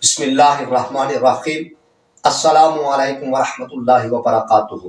بسم اللہ الرحمن الرحیم۔ السلام علیکم ورحمۃ اللہ وبرکاتہ۔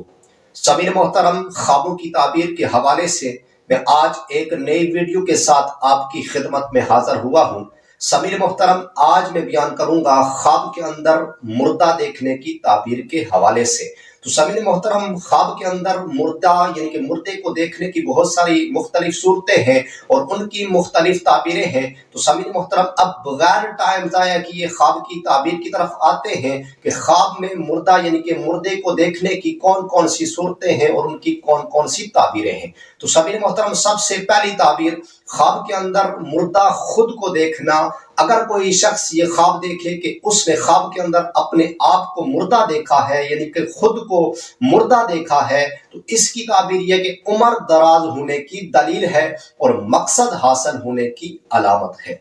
سامعین محترم، خوابوں کی تعبیر کے حوالے سے میں آج ایک نئی ویڈیو کے ساتھ آپ کی خدمت میں حاضر ہوا ہوں۔ سامعین محترم، آج میں بیان کروں گا خواب کے اندر مردہ دیکھنے کی تعبیر کے حوالے سے۔ تو سامعین محترم، خواب کے اندر مردہ یعنی کہ مردے کو دیکھنے کی بہت ساری مختلف صورتیں ہیں اور ان کی مختلف تعبیریں ہیں۔ تو سامعین محترم، اب بغیر ٹائم ضائع کیے خواب کی تعبیر کی طرف آتے ہیں کہ خواب میں مردہ یعنی کہ مردے کو دیکھنے کی کون کون سی صورتیں ہیں اور ان کی کون کون سی تعبیریں ہیں۔ تو سامعین محترم، سب سے پہلی تعبیر، خواب کے اندر مردہ خود کو دیکھنا۔ اگر کوئی شخص یہ خواب دیکھے کہ اس نے خواب کے اندر اپنے آپ کو مردہ دیکھا ہے یعنی کہ خود کو مردہ دیکھا ہے، تو اس کی تعبیر یہ کہ عمر دراز ہونے کی دلیل ہے اور مقصد حاصل ہونے کی علامت ہے۔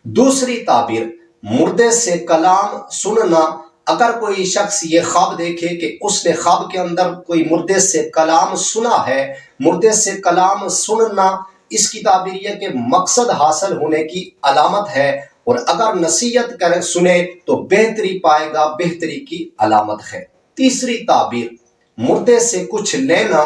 دوسری تعبیر، مردے سے کلام سننا۔ اگر کوئی شخص یہ خواب دیکھے کہ اس نے خواب کے اندر کوئی مردے سے کلام سنا ہے، مردے سے کلام سننا، اس کی تعبیر یہ کہ مقصد حاصل ہونے کی علامت ہے، اور اگر نصیحت کرے سنے تو بہتری پائے گا، بہتری کی علامت ہے۔ تیسری تعبیر، مردے سے کچھ لینا۔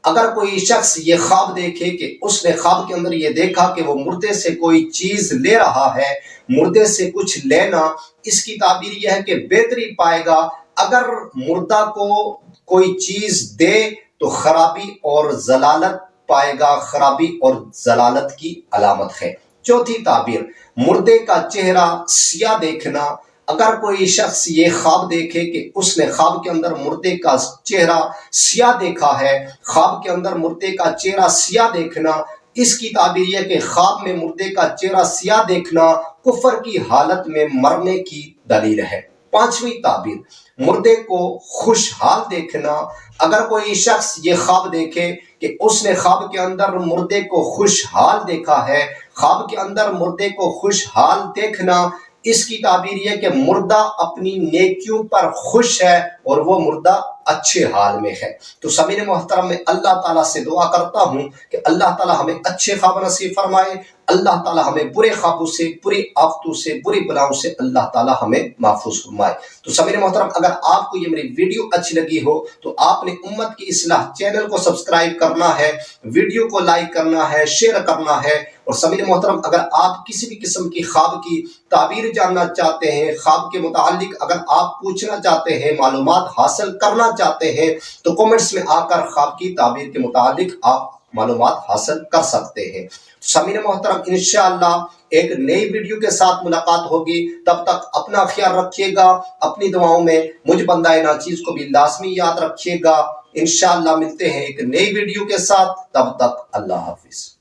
اگر کوئی شخص یہ خواب دیکھے کہ اس نے خواب کے اندر یہ دیکھا کہ وہ مردے سے کوئی چیز لے رہا ہے، مردے سے کچھ لینا، اس کی تعبیر یہ ہے کہ بہتری پائے گا۔ اگر مردہ کو کوئی چیز دے تو خرابی اور ضلالت پائے گا، خرابی اور ضلالت کی علامت ہے۔ چوتھی تعبیر، مردے کا چہرہ سیاہ دیکھنا۔ اگر کوئی شخص یہ خواب دیکھے کہ اس نے خواب کے اندر مردے کا چہرہ سیاہ دیکھا ہے، خواب کے اندر مردے کا چہرہ سیاہ دیکھنا، اس کی تعبیر یہ کہ خواب میں مردے کا چہرہ سیاہ دیکھنا کفر کی حالت میں مرنے کی دلیل ہے۔ پانچویں تعبیر، مردے کو خوشحال دیکھنا۔ اگر کوئی شخص یہ خواب دیکھے کہ اس نے خواب کے اندر مردے کو خوشحال دیکھا ہے، خواب کے اندر مردے کو خوشحال دیکھنا، اس کی تعبیر یہ کہ مردہ اپنی نیکیوں پر خوش ہے اور وہ مردہ اچھے حال میں ہے۔ تو سامعین محترم، میں اللہ تعالیٰ سے دعا کرتا ہوں کہ اللہ تعالیٰ ہمیں اچھے خواب نصیب فرمائے، اللہ تعالیٰ ہمیں برے خوابوں سے، بری آفتوں سے، بری بلاؤں سے اللہ تعالیٰ ہمیں محفوظ فرمائے۔ تو سامعین محترم، اگر آپ کو یہ میری ویڈیو اچھی لگی ہو تو آپ نے امت کی اصلاح چینل کو سبسکرائب کرنا ہے، ویڈیو کو لائک کرنا ہے، شیئر کرنا ہے۔ اور سامعین محترم، اگر آپ کسی بھی قسم کی خواب کی تعبیر جاننا چاہتے ہیں، خواب کے متعلق اگر آپ پوچھنا چاہتے ہیں، معلومات حاصل کرنا چاہتے ہیں، تو کمنٹس میں آ کر خواب کی تعبیر کے متعلق آپ معلومات حاصل کر سکتے ہیں۔ سامعین محترم، انشاءاللہ ایک نئی ویڈیو کے ساتھ ملاقات ہوگی۔ تب تک اپنا خیال رکھیے گا، اپنی دعاؤں میں مجھ بندہ ناچیز کو بھی لازمی یاد رکھیے گا۔ انشاءاللہ ملتے ہیں ایک نئی ویڈیو کے ساتھ، تب تک اللہ حافظ۔